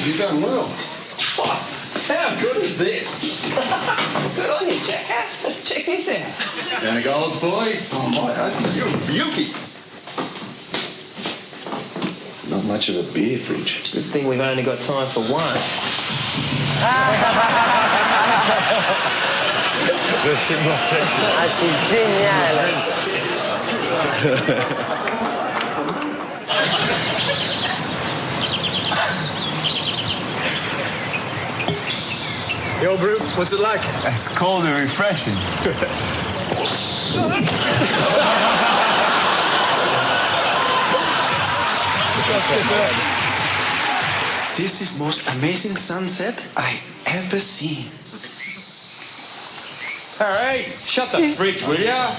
You've done well. How good is this? Good on you, jackass. Check this out. Down the golds, boys. Oh, my, you're a beauty. Not much of a beer fridge. Good thing we've only got time for one. Así genial. Yo, Brew, what's it like? It's cold and refreshing. This is most amazing sunset I ever seen. Hey, shut the fridge, will ya?